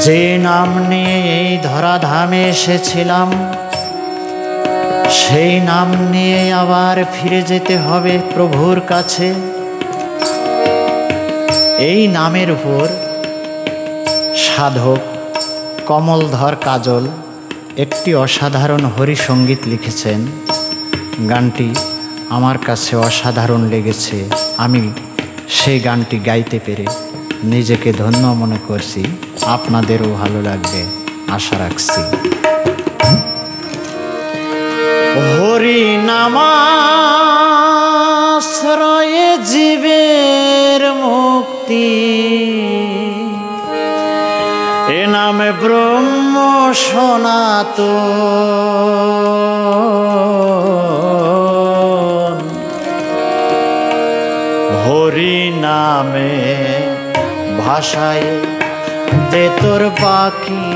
যে নাম নিয়ে এই ধরাধামে এসেছিলাম সেই নাম নিয়ে আবার ফিরে যেতে হবে প্রভুর কাছে। এই নামের উপর সাধক কমলধর কাজল একটি অসাধারণ হরিসঙ্গীত লিখেছেন। গানটি আমার কাছে অসাধারণ লেগেছে। আমি সেই গানটি গাইতে পেরে নিজেকে ধন্য মনে করছি। আপনাদেরও ভালো লাগবে আশা রাখছি। হরি নামাশ্রয়ে জীবের মুক্তি, এ নামে ব্রহ্ম সনাতন। হরি নামে ভাষায় দে তোর বাকি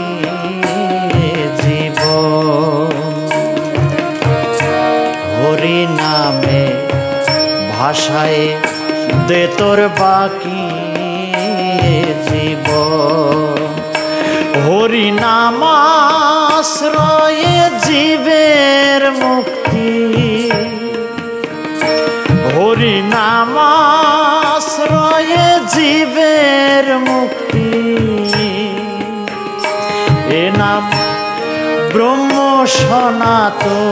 জীবন। হরি নামে ভাষায় দে তোর বাকি জীবন। হরি নামাশ্রয়ে জীবের মুক্তি, হরি নামাশ্রয়ে জীবের মুক্তি, এ নাম ব্রহ্ম সনাতন।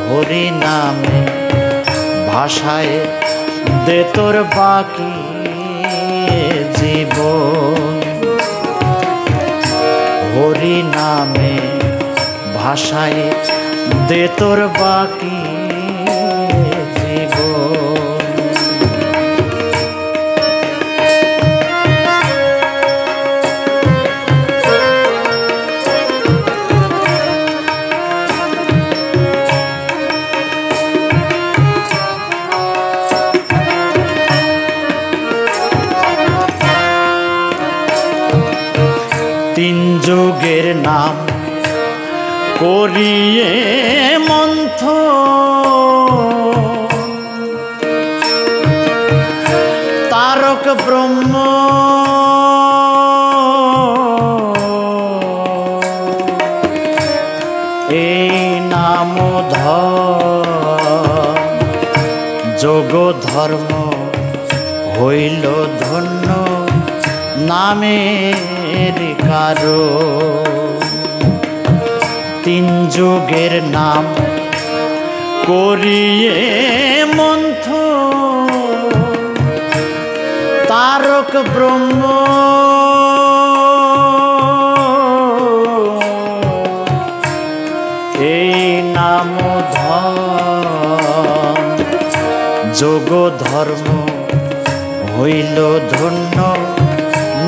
হরি নামে ভাষায় দে তোর বাকি জীবন। হরি নামে ভাষায় দে তোর বাকি জীবন। তিন যুগের নাম করিয়ে মন্থ, তারক ব্রহ্ম এই নাম যোগ ধর্ম হইল ধন্য নামের কারো। তিন যুগের নাম করিয়ে মন্থ, তারক ব্রহ্ম এই নাম যোগ ধর্ম হইল ধন্য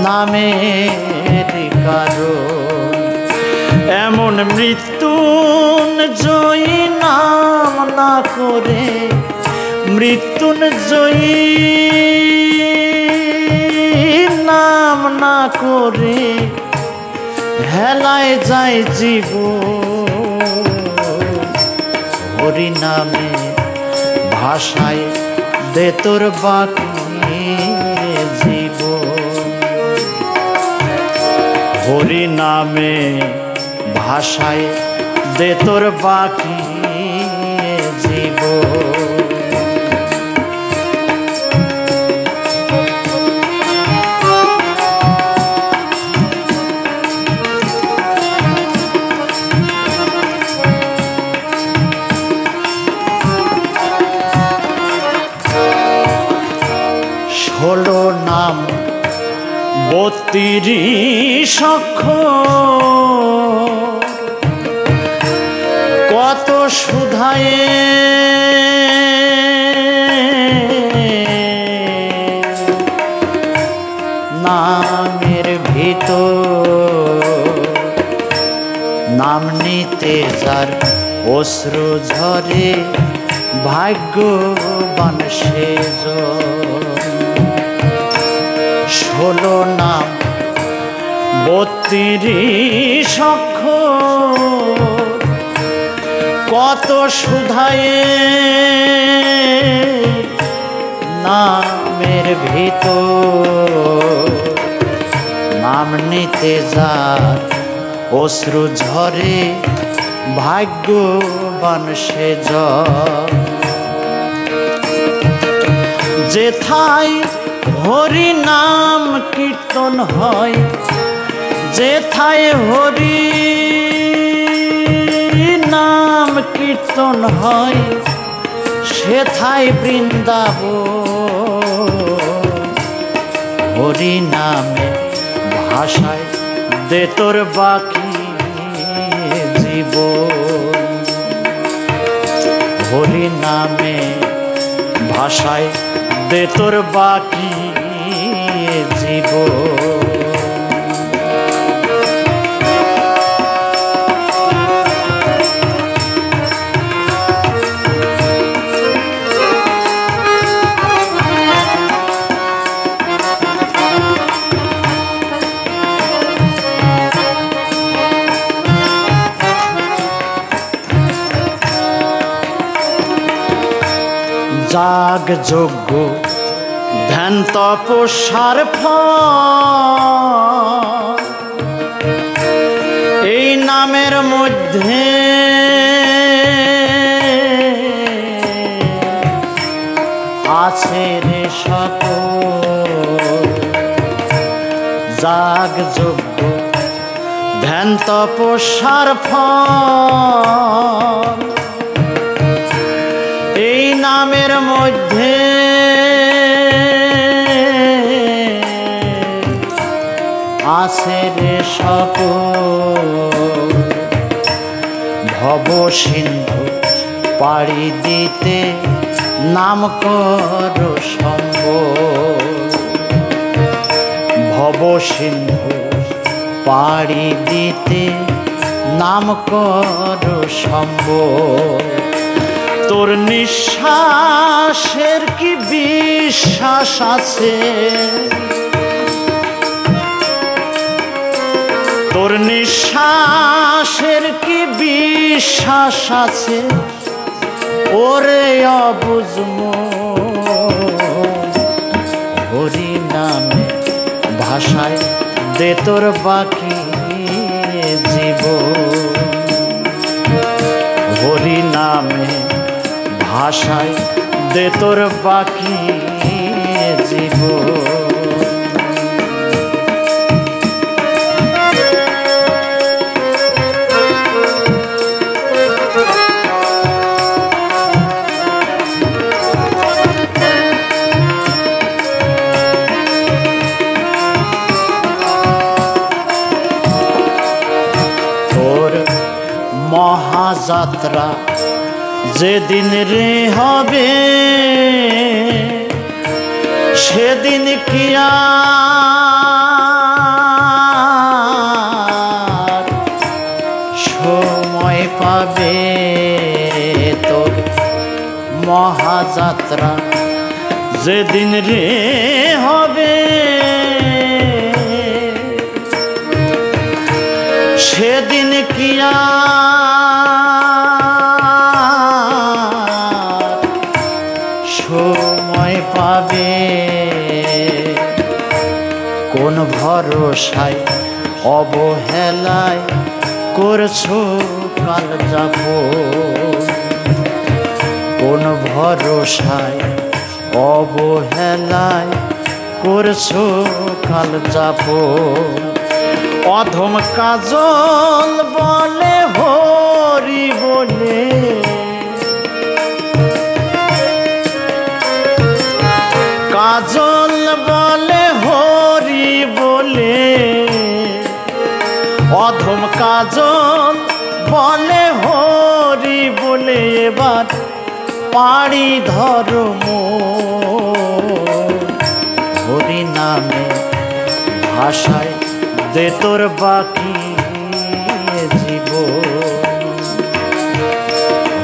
নামের কারণ। এমন মৃত্যুঞ্জয়ী নাম না করে, মৃত্যুঞ্জয়ী নাম না করে হেলায় যায় জীবন। হরি নামে ভাষায় দে তোর বাকি জীবন। হরি নামে ভাষায় দে তোর বাকি জীবন। ষোলো নাম 32 অক্ষর, কত সুধায়ে নামের ভিতর। নাম নিতে যার অশ্রু ঝরে ভাগ্যবান সেজন। 16 নাম 32 অক্ষর, কত সুধায়ে নামের ভিতর। পানিতে যার অশ্রু ঝরে ভাগ্যবান সে যেথায় হরি নাম কীর্তন হয়, যেথায় হরি নাম কীর্তন হয়, সেথায় বৃন্দাবন। হরি নামে ভাষায় দে তোর বাকি জীবন। হরি নামে ভাষায় দে তোর বাকি জীবন। যাগ যজ্ঞ ধ্যান তপস্যার ফল এই নামের মধ্যে আছে রে সকল। যাগ যজ্ঞ ধ্যান তপস্যার ফল এই নামের মধ্যে আছে রে সকল। ভব সিন্ধু পাড়ি দিতে নাম কর সম্বল। ভব সিন্ধু পাড়ি দিতে নাম কর সম্বল। তোর নিঃশ্বাসের কি বিশ্বাস আছে, তোর নিঃশ্বাসের কি বিশ্বাস আছে, ওরে অবুঝ মন। হরি নামে ভাষায় দে তোর বাকি জীবন। হরি নামে ভাষায় দে তোর বাকি জীবন। তোর মহাযাত্রা যেদিন রে হবে, সেদিন কি আর সময় পাবে? তোর মহাযাত্রা যেদিন রে হবে, সেদিন কি সময় পাবে? কোন ভরসায় অবহেলায় করছো কাল যাপন? কোন ভরসায় অবহেলায় করছো কাল যাপন? অধম কাজল বলে হরি বলে, কাজল বলে হরি বলে, অধম কাজল বলে হরি বলে, এবার পাড়ি ধর্ম হরি নামে ভাষায় দে তোর বাকি জীবন।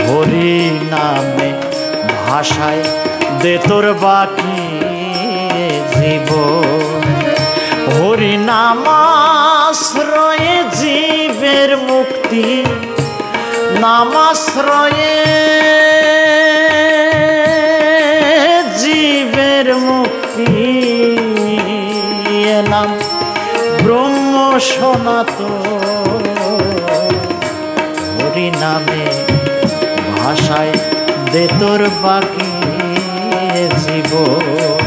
হরি নামে ভাষায় দে তোর বাকি জীবন। হরি নামাশ্রয়ে জীবের মুক্তি, নামাশ্রয়ে জীবের মুক্তি। নাম ব্রহ্ম সনাতন হরি নামে ভাষায় দে তোর বাকি জীবন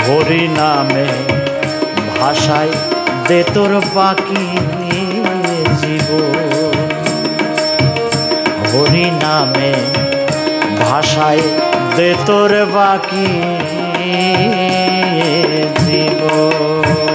হরি নামে ভাষায় দে তোর বাকি জীবন হরি নামে ভাষায় দে তোর বাকি জীবন।